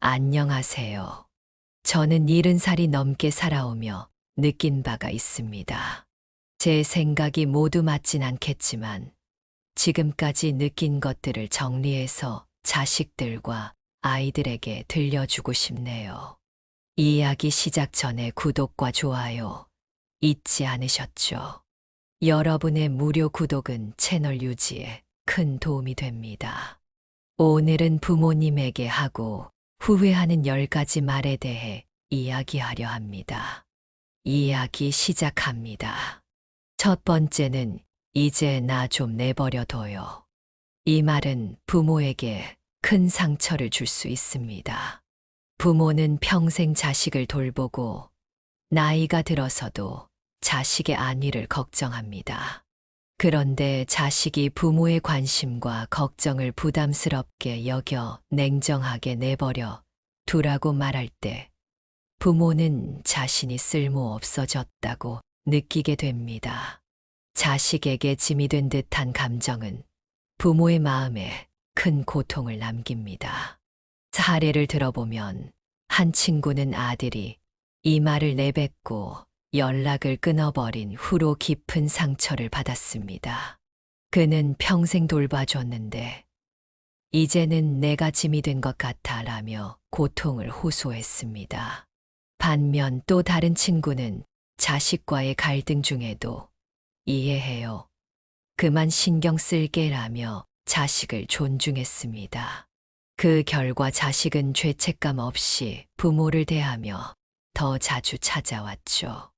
안녕하세요. 저는 70살이 넘게 살아오며 느낀 바가 있습니다. 제 생각이 모두 맞진 않겠지만 지금까지 느낀 것들을 정리해서 자식들과 아이들에게 들려주고 싶네요. 이 이야기 시작 전에 구독과 좋아요 잊지 않으셨죠? 여러분의 무료 구독은 채널 유지에 큰 도움이 됩니다. 오늘은 부모님에게 하고 후회하는 10가지 말에 대해 이야기하려 합니다. 이야기 시작합니다. 첫 번째는 이제 나 좀 내버려 둬요. 이 말은 부모에게 큰 상처를 줄 수 있습니다. 부모는 평생 자식을 돌보고 나이가 들어서도 자식의 안위를 걱정합니다. 그런데 자식이 부모의 관심과 걱정을 부담스럽게 여겨 냉정하게 내버려 두라고 말할 때 부모는 자신이 쓸모없어졌다고 느끼게 됩니다. 자식에게 짐이 된 듯한 감정은 부모의 마음에 큰 고통을 남깁니다. 사례를 들어보면 한 친구는 아들이 이 말을 내뱉고 연락을 끊어버린 후로 깊은 상처를 받았습니다. 그는 평생 돌봐줬는데 이제는 내가 짐이 된 것 같아 라며 고통을 호소했습니다. 반면 또 다른 친구는 자식과의 갈등 중에도 이해해요. 그만 신경 쓸게 라며 자식을 존중했습니다. 그 결과 자식은 죄책감 없이 부모를 대하며 더 자주 찾아왔죠.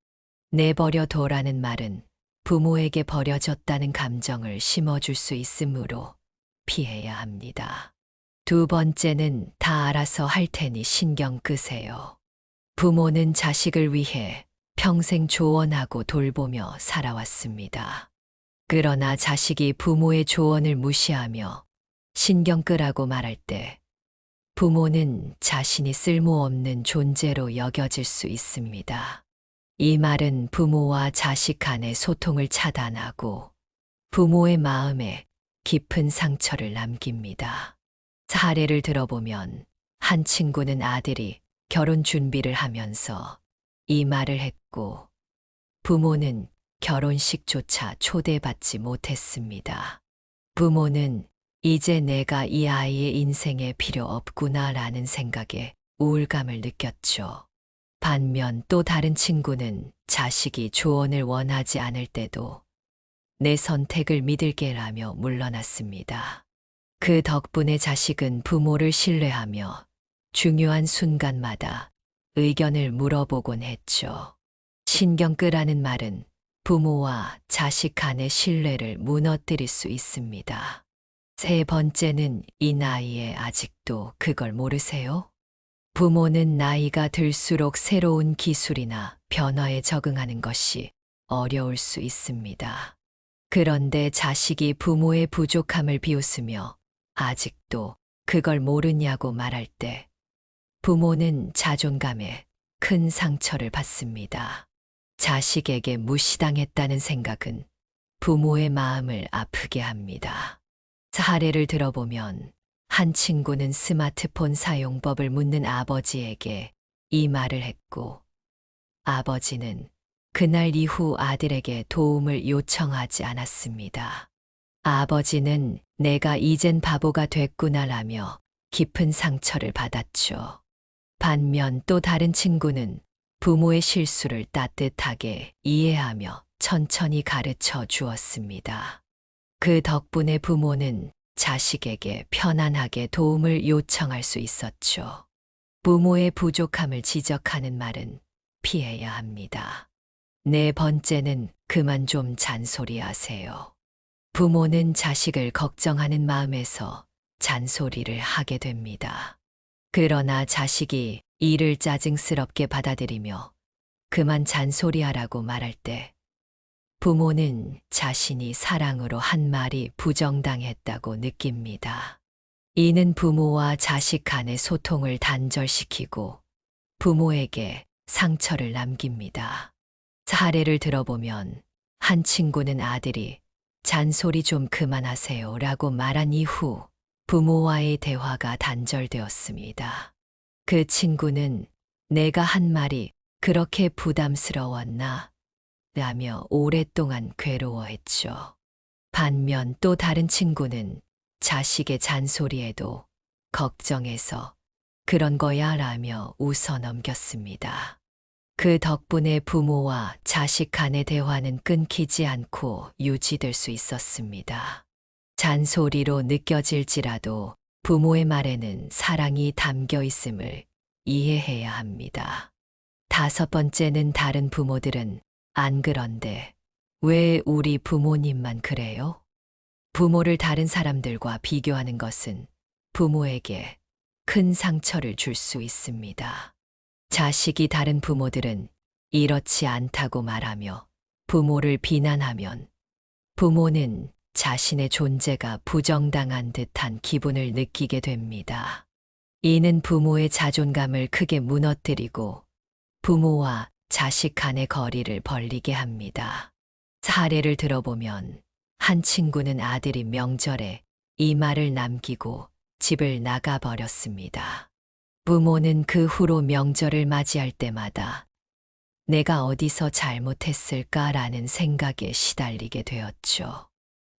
내버려 둬라는 말은 부모에게 버려졌다는 감정을 심어줄 수 있으므로 피해야 합니다. 두 번째는 다 알아서 할 테니 신경 끄세요. 부모는 자식을 위해 평생 조언하고 돌보며 살아왔습니다. 그러나 자식이 부모의 조언을 무시하며 신경 끄라고 말할 때 부모는 자신이 쓸모없는 존재로 여겨질 수 있습니다. 이 말은 부모와 자식 간의 소통을 차단하고 부모의 마음에 깊은 상처를 남깁니다. 사례를 들어보면 한 친구는 아들이 결혼 준비를 하면서 이 말을 했고 부모는 결혼식조차 초대받지 못했습니다. 부모는 이제 내가 이 아이의 인생에 필요 없구나라는 생각에 우울감을 느꼈죠. 반면 또 다른 친구는 자식이 조언을 원하지 않을 때도 내 선택을 믿을게라며 물러났습니다. 그 덕분에 자식은 부모를 신뢰하며 중요한 순간마다 의견을 물어보곤 했죠. 신경 끄라는 말은 부모와 자식 간의 신뢰를 무너뜨릴 수 있습니다. 세 번째는 이 나이에 아직도 그걸 모르세요? 부모는 나이가 들수록 새로운 기술이나 변화에 적응하는 것이 어려울 수 있습니다. 그런데 자식이 부모의 부족함을 비웃으며 아직도 그걸 모르냐고 말할 때 부모는 자존감에 큰 상처를 받습니다. 자식에게 무시당했다는 생각은 부모의 마음을 아프게 합니다. 사례를 들어보면 한 친구는 스마트폰 사용법을 묻는 아버지에게 이 말을 했고 아버지는 그날 이후 아들에게 도움을 요청하지 않았습니다. 아버지는 내가 이젠 바보가 됐구나라며 깊은 상처를 받았죠. 반면 또 다른 친구는 부모의 실수를 따뜻하게 이해하며 천천히 가르쳐 주었습니다. 그 덕분에 부모는 자식에게 편안하게 도움을 요청할 수 있었죠. 부모의 부족함을 지적하는 말은 피해야 합니다. 네 번째는 그만 좀 잔소리하세요. 부모는 자식을 걱정하는 마음에서 잔소리를 하게 됩니다. 그러나 자식이 이를 짜증스럽게 받아들이며 그만 잔소리하라고 말할 때 부모는 자신이 사랑으로 한 말이 부정당했다고 느낍니다. 이는 부모와 자식 간의 소통을 단절시키고 부모에게 상처를 남깁니다. 사례를 들어보면 한 친구는 아들이 잔소리 좀 그만하세요 라고 말한 이후 부모와의 대화가 단절되었습니다. 그 친구는 내가 한 말이 그렇게 부담스러웠나? 라며 오랫동안 괴로워했죠. 반면 또 다른 친구는 자식의 잔소리에도 걱정해서 그런 거야 라며 웃어 넘겼습니다. 그 덕분에 부모와 자식 간의 대화는 끊기지 않고 유지될 수 있었습니다. 잔소리로 느껴질지라도 부모의 말에는 사랑이 담겨 있음을 이해해야 합니다. 다섯 번째는 다른 부모들은 안 그런데 왜 우리 부모님만 그래요? 부모를 다른 사람들과 비교하는 것은 부모에게 큰 상처를 줄 수 있습니다. 자식이 다른 부모들은 이렇지 않다고 말하며 부모를 비난하면 부모는 자신의 존재가 부정당한 듯한 기분을 느끼게 됩니다. 이는 부모의 자존감을 크게 무너뜨리고 부모와 자식 간의 거리를 벌리게 합니다. 사례를 들어보면 한 친구는 아들이 명절에 이 말을 남기고 집을 나가버렸습니다. 부모는 그 후로 명절을 맞이할 때마다 내가 어디서 잘못했을까라는 생각에 시달리게 되었죠.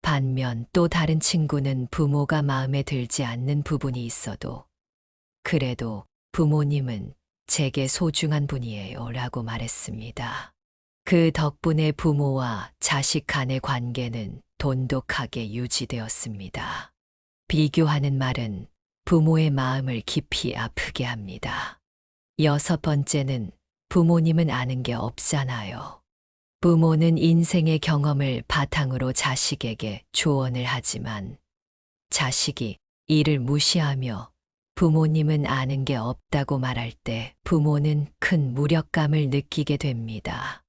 반면 또 다른 친구는 부모가 마음에 들지 않는 부분이 있어도 그래도 부모님은 제게 소중한 분이에요 라고 말했습니다. 그 덕분에 부모와 자식 간의 관계는 돈독하게 유지되었습니다. 비교하는 말은 부모의 마음을 깊이 아프게 합니다. 여섯 번째는 부모님은 아는 게 없잖아요. 부모는 인생의 경험을 바탕으로 자식에게 조언을 하지만 자식이 이를 무시하며 부모님은 아는 게 없다고 말할 때 부모는 큰 무력감을 느끼게 됩니다.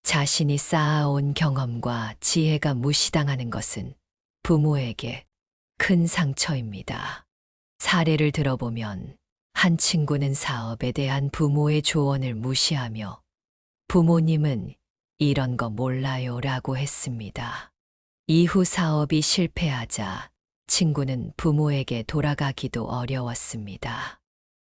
자신이 쌓아온 경험과 지혜가 무시당하는 것은 부모에게 큰 상처입니다. 사례를 들어보면 한 친구는 사업에 대한 부모의 조언을 무시하며 부모님은 이런 거 몰라요 라고 했습니다. 이후 사업이 실패하자 친구는 부모에게 돌아가기도 어려웠습니다.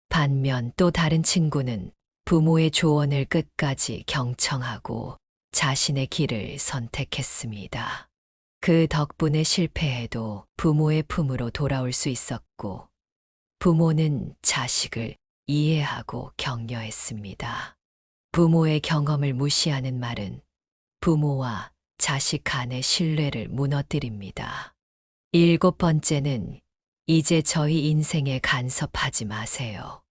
반면 또 다른 친구는 부모의 조언을 끝까지 경청하고 자신의 길을 선택했습니다. 그 덕분에 실패해도 부모의 품으로 돌아올 수 있었고 부모는 자식을 이해하고 격려했습니다. 부모의 경험을 무시하는 말은 부모와 자식 간의 신뢰를 무너뜨립니다. 일곱 번째는 이제 저희 인생에 간섭하지 마세요.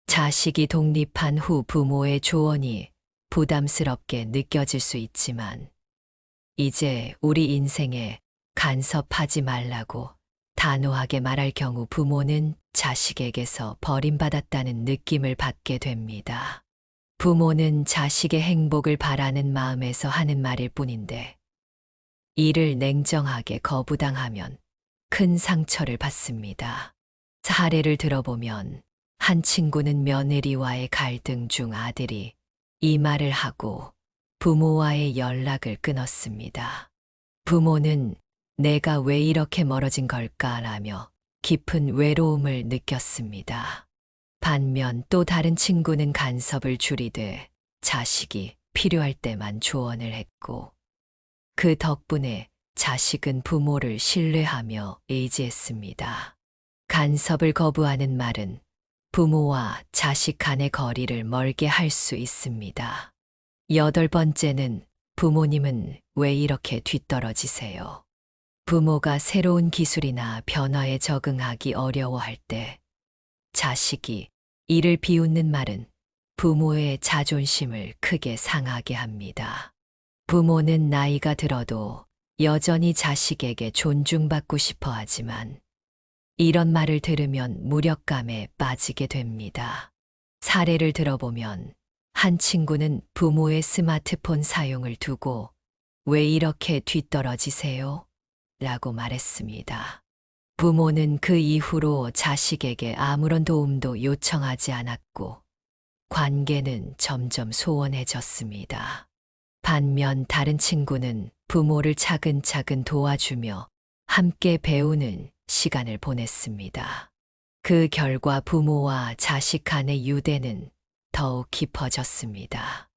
자식이 독립한 후 부모의 조언이 부담스럽게 느껴질 수 있지만 이제 우리 인생에 간섭하지 말라고 단호하게 말할 경우 부모는 자식에게서 버림받았다는 느낌을 받게 됩니다. 부모는 자식의 행복을 바라는 마음에서 하는 말일 뿐인데 이를 냉정하게 거부당하면 큰 상처를 받습니다. 사례를 들어보면 한 친구는 며느리와의 갈등 중 아들이 이 말을 하고 부모와의 연락을 끊었습니다. 부모는 내가 왜 이렇게 멀어진 걸까라며 깊은 외로움을 느꼈습니다. 반면 또 다른 친구는 간섭을 줄이되 자식이 필요할 때만 조언을 했고 그 덕분에 자식은 부모를 신뢰하며 의지했습니다. 간섭을 거부하는 말은 부모와 자식 간의 거리를 멀게 할 수 있습니다. 여덟 번째는 부모님은 왜 이렇게 뒤떨어지세요? 부모가 새로운 기술이나 변화에 적응하기 어려워할 때 자식이 이를 비웃는 말은 부모의 자존심을 크게 상하게 합니다. 부모는 나이가 들어도 여전히 자식에게 존중받고 싶어 하지만 이런 말을 들으면 무력감에 빠지게 됩니다. 사례를 들어보면 한 친구는 부모의 스마트폰 사용을 두고 왜 이렇게 뒤떨어지세요? 라고 말했습니다. 부모는 그 이후로 자식에게 아무런 도움도 요청하지 않았고 관계는 점점 소원해졌습니다. 반면 다른 친구는 부모를 차근차근 도와주며 함께 배우는 시간을 보냈습니다. 그 결과 부모와 자식 간의 유대는 더욱 깊어졌습니다.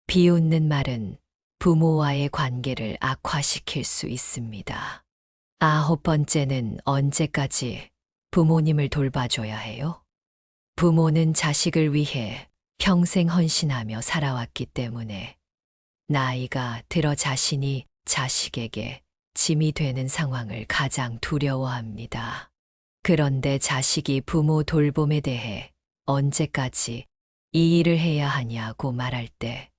비웃는 말은 부모와의 관계를 악화시킬 수 있습니다. 9번째는 언제까지 부모님을 돌봐줘야 해요? 부모는 자식을 위해 평생 헌신하며 살아왔기 때문에 나이가 들어 자신이 자식에게 짐이 되는 상황을 가장 두려워합니다. 그런데 자식이 부모 돌봄에 대해 언제까지 이 일을 해야 하냐고 말할 때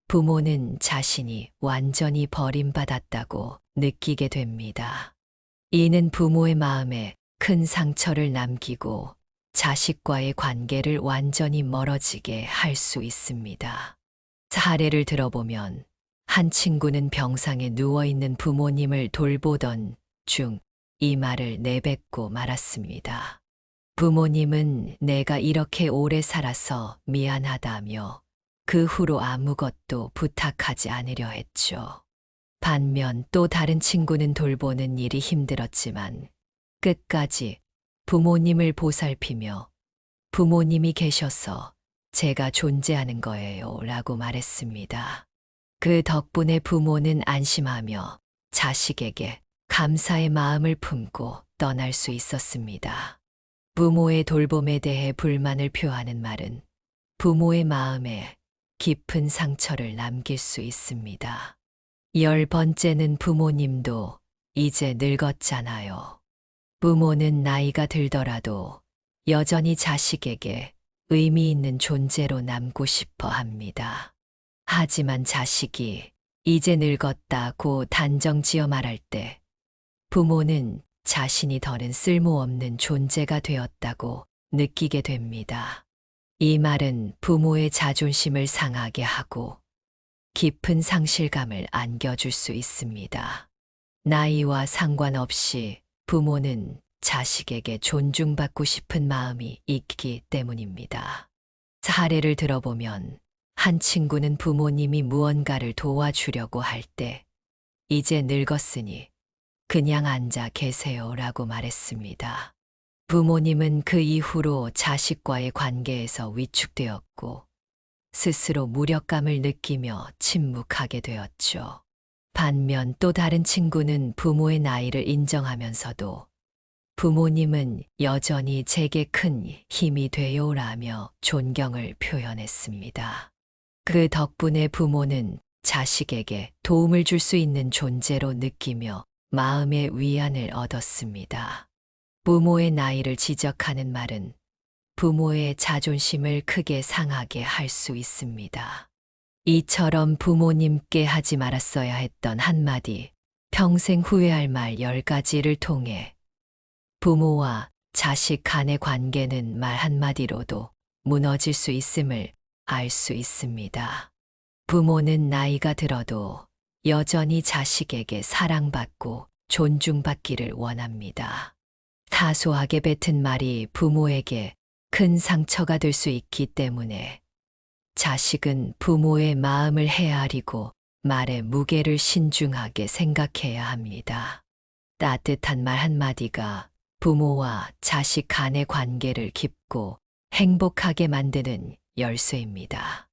부모는 자신이 완전히 버림받았다고 느끼게 됩니다. 이는 부모의 마음에 큰 상처를 남기고 자식과의 관계를 완전히 멀어지게 할 수 있습니다. 사례를 들어보면 한 친구는 병상에 누워있는 부모님을 돌보던 중 이 말을 내뱉고 말았습니다. 부모님은 내가 이렇게 오래 살아서 미안하다며 그 후로 아무것도 부탁하지 않으려 했죠. 반면 또 다른 친구는 돌보는 일이 힘들었지만 끝까지 부모님을 보살피며 부모님이 계셔서 제가 존재하는 거예요 라고 말했습니다. 그 덕분에 부모는 안심하며 자식에게 감사의 마음을 품고 떠날 수 있었습니다. 부모의 돌봄에 대해 불만을 표하는 말은 부모의 마음에 깊은 상처를 남길 수 있습니다. 10번째는 부모님도 이제 늙었잖아요. 부모는 나이가 들더라도 여전히 자식에게 의미 있는 존재로 남고 싶어 합니다. 하지만 자식이 이제 늙었다고 단정 지어 말할 때 부모는 자신이 더는 쓸모없는 존재가 되었다고 느끼게 됩니다. 이 말은 부모의 자존심을 상하게 하고 깊은 상실감을 안겨줄 수 있습니다. 나이와 상관없이 부모는 자식에게 존중받고 싶은 마음이 있기 때문입니다. 사례를 들어보면 한 친구는 부모님이 무언가를 도와주려고 할 때 이제 늙었으니 그냥 앉아 계세요라고 말했습니다. 부모님은 그 이후로 자식과의 관계에서 위축되었고 스스로 무력감을 느끼며 침묵하게 되었죠. 반면 또 다른 친구는 부모의 나이를 인정하면서도 부모님은 여전히 제게 큰 힘이 되요라며 존경을 표현했습니다. 그 덕분에 부모는 자식에게 도움을 줄 수 있는 존재로 느끼며 마음의 위안을 얻었습니다. 부모의 나이를 지적하는 말은 부모의 자존심을 크게 상하게 할 수 있습니다. 이처럼 부모님께 하지 말았어야 했던 한마디, 평생 후회할 말 10가지를 통해 부모와 자식 간의 관계는 말 한마디로도 무너질 수 있음을 알 수 있습니다. 부모는 나이가 들어도 여전히 자식에게 사랑받고 존중받기를 원합니다. 사소하게 뱉은 말이 부모에게 큰 상처가 될 수 있기 때문에 자식은 부모의 마음을 헤아리고 말의 무게를 신중하게 생각해야 합니다. 따뜻한 말 한마디가 부모와 자식 간의 관계를 깊고 행복하게 만드는 열쇠입니다.